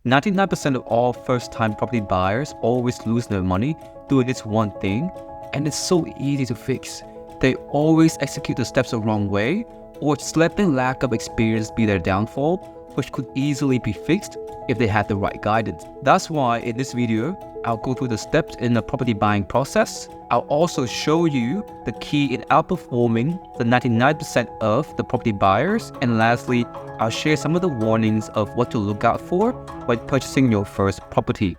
99% of all first-time property buyers always lose their money doing this one thing, and it's so easy to fix. They always execute the steps the wrong way, or just let their lack of experience be their downfall, which could easily be fixed if they had the right guidance. That's why in this video, I'll go through the steps in the property buying process. I'll also show you the key in outperforming the 99% of the property buyers. And lastly, I'll share some of the warnings of what to look out for when purchasing your first property.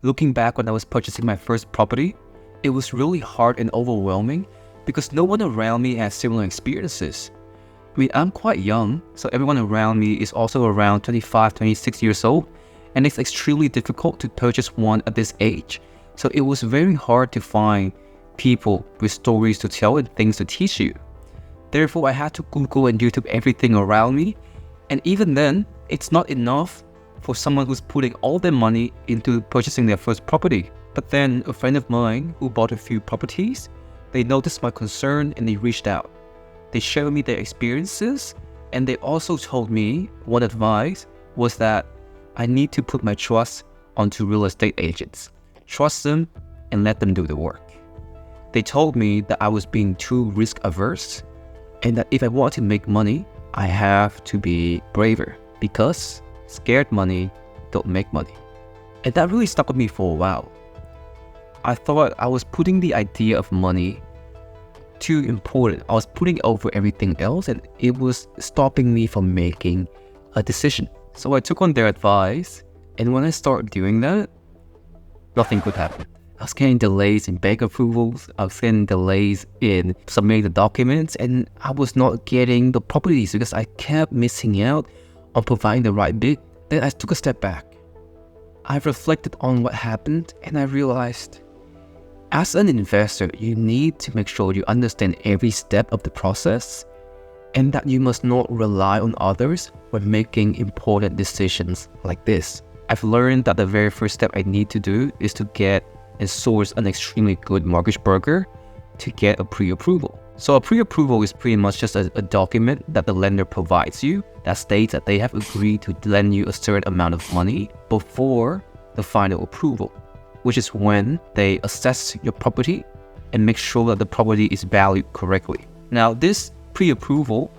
Looking back when I was purchasing my first property, it was really hard and overwhelming because no one around me has similar experiences. I mean, I'm quite young, so everyone around me is also around 25, 26 years old, and it's extremely difficult to purchase one at this age. So it was very hard to find people with stories to tell and things to teach you. Therefore, I had to Google and YouTube everything around me, and even then, it's not enough for someone who's putting all their money into purchasing their first property. But then a friend of mine who bought a few properties, they noticed my concern and they reached out. They shared me their experiences, and they also told me one advice was that I need to put my trust onto real estate agents. Trust them and let them do the work. They told me that I was being too risk averse and that if I want to make money, I have to be braver because scared money don't make money. And that really stuck with me for a while. I thought I was putting the idea of money too important. I was putting it over everything else, and it was stopping me from making a decision. So I took on their advice, and when I started doing that, nothing could happen. I was getting delays in bank approvals, I was getting delays in submitting the documents, and I was not getting the properties because I kept missing out on providing the right bid. Then I took a step back. I reflected on what happened, and I realized as an investor, you need to make sure you understand every step of the process and that you must not rely on others when making important decisions like this. I've learned that the very first step I need to do is to get and source an extremely good mortgage broker to get a pre-approval. So a pre-approval is pretty much just a document that the lender provides you that states that they have agreed to lend you a certain amount of money before the final approval, which is when they assess your property and make sure that the property is valued correctly. Now, this pre-approval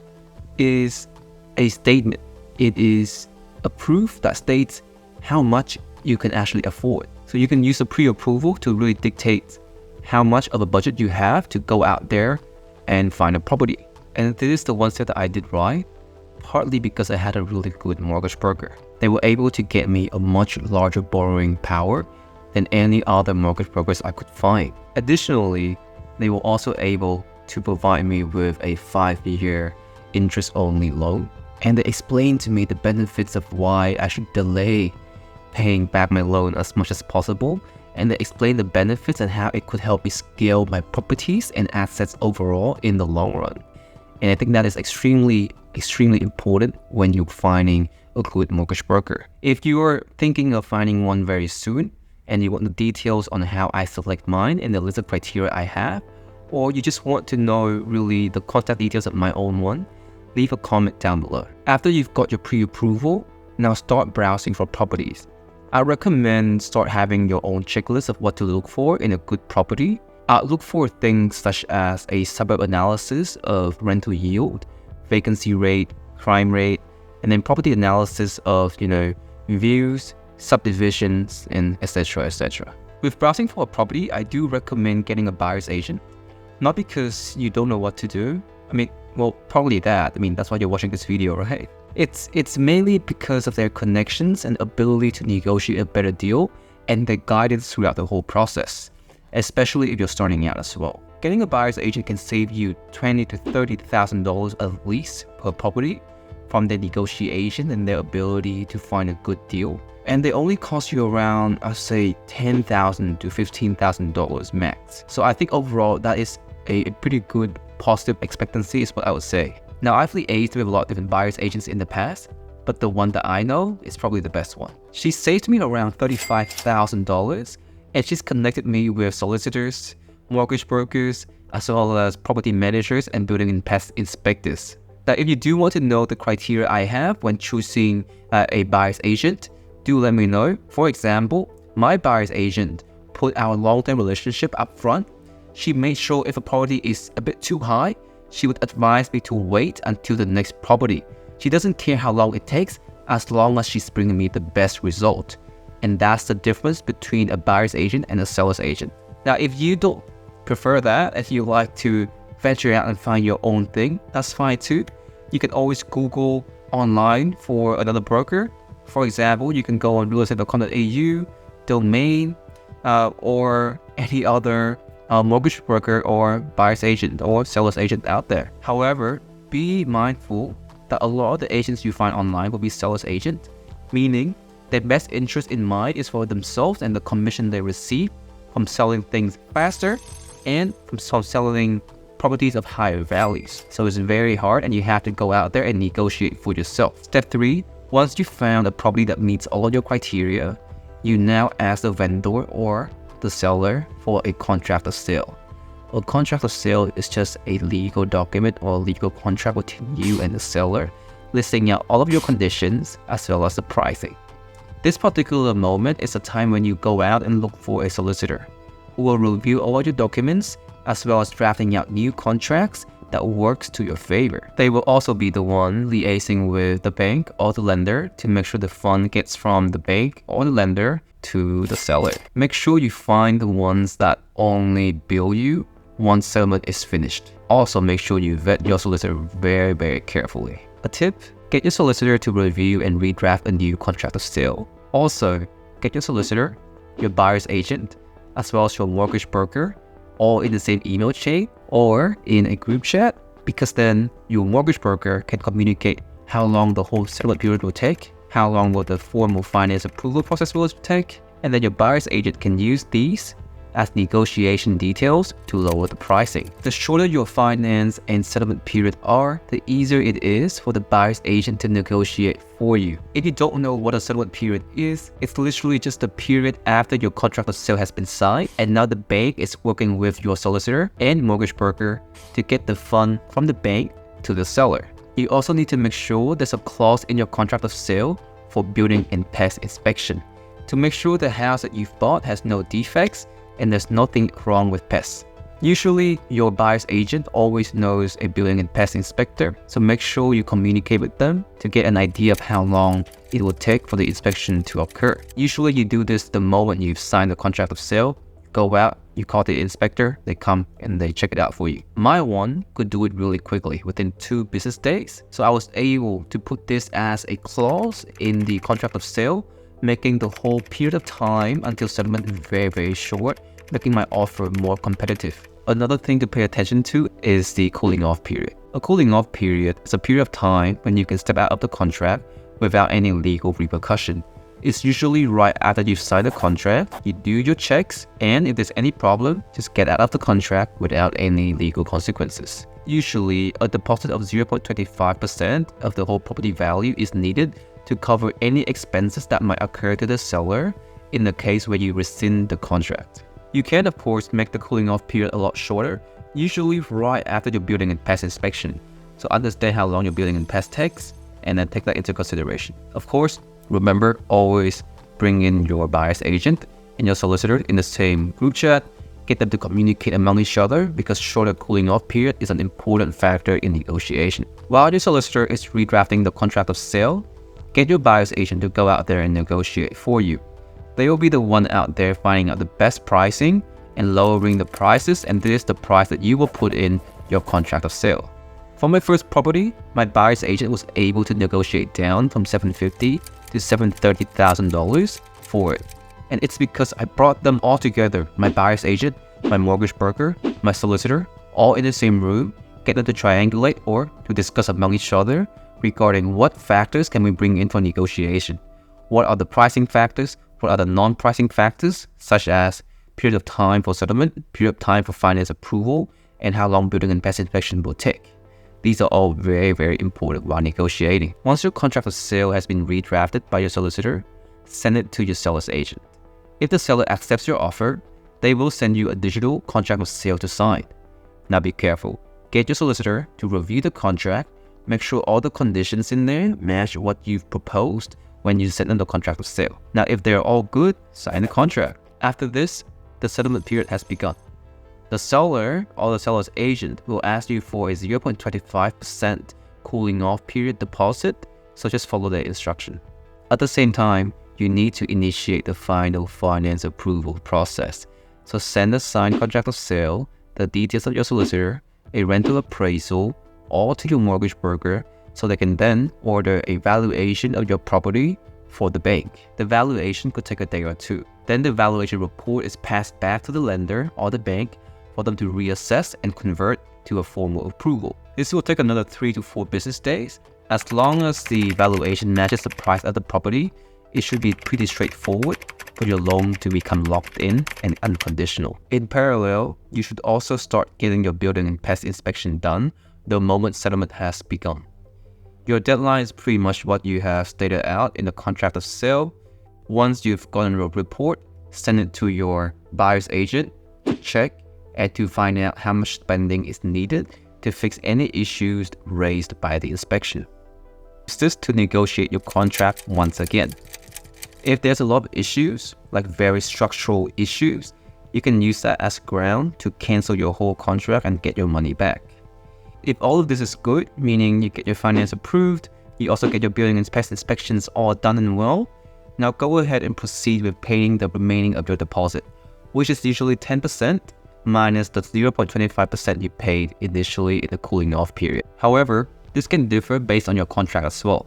is a statement. It is a proof that states how much you can actually afford. So you can use a pre-approval to really dictate how much of a budget you have to go out there and find a property. And this is the one step that I did right, partly because I had a really good mortgage broker. They were able to get me a much larger borrowing power than any other mortgage brokers I could find. Additionally, they were also able to provide me with a 5-year interest-only loan. And they explained to me the benefits of why I should delay paying back my loan as much as possible. And they explained the benefits and how it could help me scale my properties and assets overall in the long run. And I think that is extremely important when you're finding a good mortgage broker. If you're thinking of finding one very soon, and you want the details on how I select mine and the list of criteria I have, or you just want to know really the contact details of my own one, leave a comment down below. After you've got your pre-approval, now start browsing for properties. I recommend start having your own checklist of what to look for in a good property. Look for things such as a suburb analysis of rental yield, vacancy rate, crime rate, and then property analysis of, views, subdivisions, and etc. etc. With browsing for a property, I do recommend getting a buyer's agent. Not because you don't know what to do. Probably that. That's why you're watching this video, right? It's mainly because of their connections and ability to negotiate a better deal and their guidance throughout the whole process, especially if you're starting out as well. Getting a buyer's agent can save you $20,000 to $30,000 at least per property from their negotiation and their ability to find a good deal. And they only cost you around, I'd say, $10,000 to $15,000 max. So I think overall that is a pretty good positive expectancy is what I would say. Now, I've liaised with a lot of different buyer's agents in the past, but the one that I know is probably the best one. She saved me around $35,000, and she's connected me with solicitors, mortgage brokers, as well as property managers and building and pest inspectors. Now, if you do want to know the criteria I have when choosing a buyer's agent, do let me know. For example, my buyer's agent put our long-term relationship up front. She made sure if a property is a bit too high, she would advise me to wait until the next property. She doesn't care how long it takes, as long as she's bringing me the best result. And that's the difference between a buyer's agent and a seller's agent. Now, if you don't prefer that, if you like to venture out and find your own thing, that's fine too. You can always Google online for another broker. For example, you can go on realestate.com.au, Domain, or any other mortgage broker or buyer's agent or seller's agent out there. However, be mindful that a lot of the agents you find online will be seller's agent, meaning their best interest in mind is for themselves and the commission they receive from selling things faster and from selling properties of higher values. So it's very hard and you have to go out there and negotiate for yourself. Step 3, once you found a property that meets all of your criteria, you now ask the vendor or the seller for a contract of sale. A contract of sale is just a legal document or legal contract between you and the seller, listing out all of your conditions as well as the pricing. This particular moment is a time when you go out and look for a solicitor who will review all of your documents as well as drafting out new contracts that works to your favor. They will also be the one liaising with the bank or the lender to make sure the fund gets from the bank or the lender to the seller. Make sure you find the ones that only bill you once settlement is finished. Also, make sure you vet your solicitor very, very carefully. A tip, get your solicitor to review and redraft a new contract of sale. Also, get your solicitor, your buyer's agent, as well as your mortgage broker all in the same email chain or in a group chat, because then your mortgage broker can communicate how long the whole settlement period will take, how long will the formal finance approval process will take, and then your buyer's agent can use these as negotiation details to lower the pricing. The shorter your finance and settlement period are, the easier it is for the buyer's agent to negotiate for you. If you don't know what a settlement period is, it's literally just the period after your contract of sale has been signed, and now the bank is working with your solicitor and mortgage broker to get the fund from the bank to the seller. You also need to make sure there's a clause in your contract of sale for building and pest inspection to make sure the house that you've bought has no defects and there's nothing wrong with pests. Usually, your buyer's agent always knows a building and pest inspector, so make sure you communicate with them to get an idea of how long it will take for the inspection to occur. Usually, you do this the moment you've signed the contract of sale. Go out, you call the inspector, they come and they check it out for you. My one could do it really quickly within 2 business days, so I was able to put this as a clause in the contract of sale, making the whole period of time until settlement very, very short, making my offer more competitive. Another thing to pay attention to is the cooling off period. A cooling off period is a period of time when you can step out of the contract without any legal repercussion. It's usually right after you've signed the contract, you do your checks, and if there's any problem, just get out of the contract without any legal consequences. Usually, a deposit of 0.25% of the whole property value is needed to cover any expenses that might occur to the seller in the case where you rescind the contract. You can, of course, make the cooling off period a lot shorter, usually right after your building and pest inspection. So understand how long your building and pest takes, and then take that into consideration. Of course, remember, always bring in your buyer's agent and your solicitor in the same group chat. Get them to communicate among each other, because shorter cooling off period is an important factor in negotiation. While your solicitor is redrafting the contract of sale, get your buyer's agent to go out there and negotiate for you. They will be the one out there finding out the best pricing and lowering the prices, and this is the price that you will put in your contract of sale. For my first property, my buyer's agent was able to negotiate down from $750,000 to $730,000 for it. And it's because I brought them all together, my buyer's agent, my mortgage broker, my solicitor, all in the same room, get them to triangulate or to discuss among each other regarding what factors can we bring in for negotiation. What are the pricing factors? What are the non-pricing factors, such as period of time for settlement, period of time for finance approval, and how long building and pest inspection will take. These are all very, very important while negotiating. Once your contract of sale has been redrafted by your solicitor, send it to your seller's agent. If the seller accepts your offer, they will send you a digital contract of sale to sign. Now be careful. Get your solicitor to review the contract, make sure all the conditions in there match what you've proposed when you send them the contract of sale. Now, if they're all good, sign the contract. After this, the settlement period has begun. The seller or the seller's agent will ask you for a 0.25% cooling off period deposit, so just follow their instruction. At the same time, you need to initiate the final finance approval process. So send a signed contract of sale, the details of your solicitor, a rental appraisal, all to your mortgage broker, so they can then order a valuation of your property for the bank. The valuation could take a day or two. Then the valuation report is passed back to the lender or the bank for them to reassess and convert to a formal approval. This will take another 3 to 4 business days. As long as the valuation matches the price of the property, it should be pretty straightforward for your loan to become locked in and unconditional. In parallel, you should also start getting your building and pest inspection done the moment settlement has begun. Your deadline is pretty much what you have stated out in the contract of sale. Once you've gotten your report, send it to your buyer's agent to check and to find out how much spending is needed to fix any issues raised by the inspection. Use this to negotiate your contract once again. If there's a lot of issues, like very structural issues, you can use that as ground to cancel your whole contract and get your money back. If all of this is good, meaning you get your finance approved, you also get your building and pest inspections all done and well, now go ahead and proceed with paying the remaining of your deposit, which is usually 10% minus the 0.25% you paid initially in the cooling off period. However, this can differ based on your contract as well.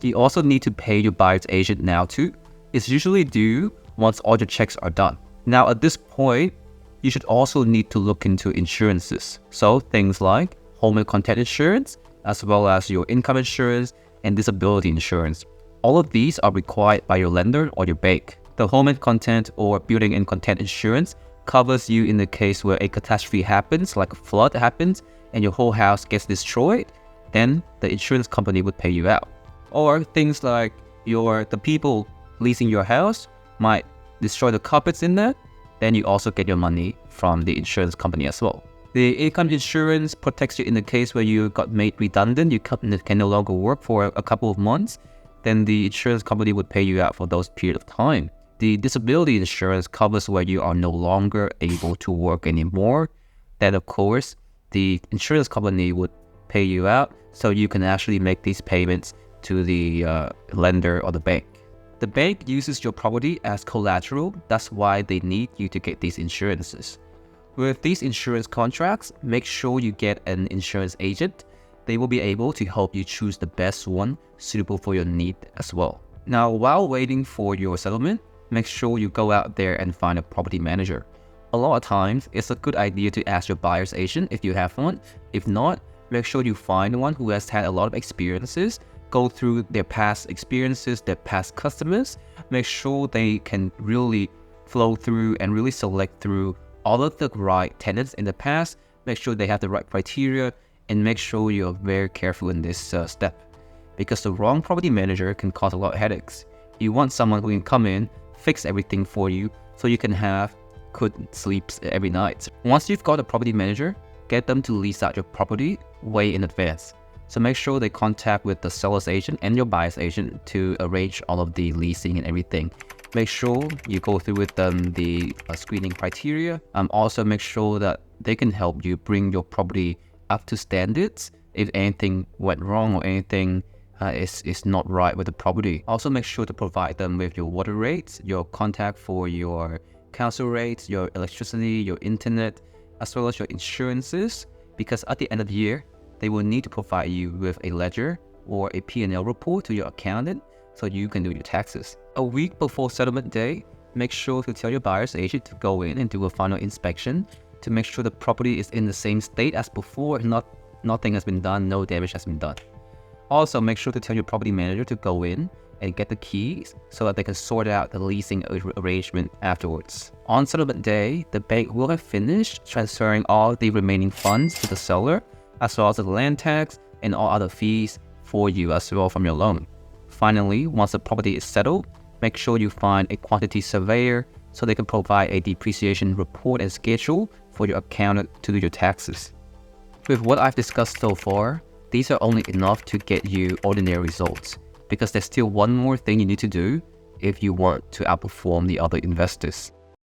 You also need to pay your buyer's agent now too. It's usually due once all your checks are done. Now at this point, you should also need to look into insurances. So things like home and content insurance, as well as your income insurance and disability insurance. All of these are required by your lender or your bank. The home and content or building and content insurance covers you in the case where a catastrophe happens, like a flood happens, and your whole house gets destroyed, then the insurance company would pay you out. Or things like the people leasing your house might destroy the carpets in there, then you also get your money from the insurance company as well. The income insurance protects you in the case where you got made redundant, you can no longer work for a couple of months, then the insurance company would pay you out for those period of time. The disability insurance covers where you are no longer able to work anymore. Then of course, the insurance company would pay you out so you can actually make these payments to the lender or the bank. The bank uses your property as collateral, that's why they need you to get these insurances. With these insurance contracts, make sure you get an insurance agent. They will be able to help you choose the best one suitable for your need as well. Now, while waiting for your settlement, make sure you go out there and find a property manager. A lot of times, it's a good idea to ask your buyer's agent if you have one. If not, make sure you find one who has had a lot of experiences, go through their past experiences, their past customers, make sure they can really flow through and really select through all of the right tenants in the past, make sure they have the right criteria, and make sure you're very careful in this step. Because the wrong property manager can cause a lot of headaches. You want someone who can come in, fix everything for you, so you can have good sleeps every night. Once you've got a property manager, get them to lease out your property way in advance. So make sure they contact with the seller's agent and your buyer's agent to arrange all of the leasing and everything. Make sure you go through with them the screening criteria. Also make sure that they can help you bring your property up to standards if anything went wrong or anything is not right with the property. Also make sure to provide them with your water rates, your contact for your council rates, your electricity, your internet, as well as your insurances, because at the end of the year, they will need to provide you with a ledger or a P&L report to your accountant so you can do your taxes. A week before settlement day, make sure to tell your buyer's agent to go in and do a final inspection to make sure the property is in the same state as before, nothing has been done, no damage has been done. Also, make sure to tell your property manager to go in and get the keys so that they can sort out the leasing arrangement afterwards. On settlement day, the bank will have finished transferring all the remaining funds to the seller, as well as the land tax and all other fees for you as well from your loan. Finally, once the property is settled, make sure you find a quantity surveyor so they can provide a depreciation report and schedule for your accountant to do your taxes. With what I've discussed so far, these are only enough to get you ordinary results. because there's still one more thing you need to do if you want to outperform the other investors.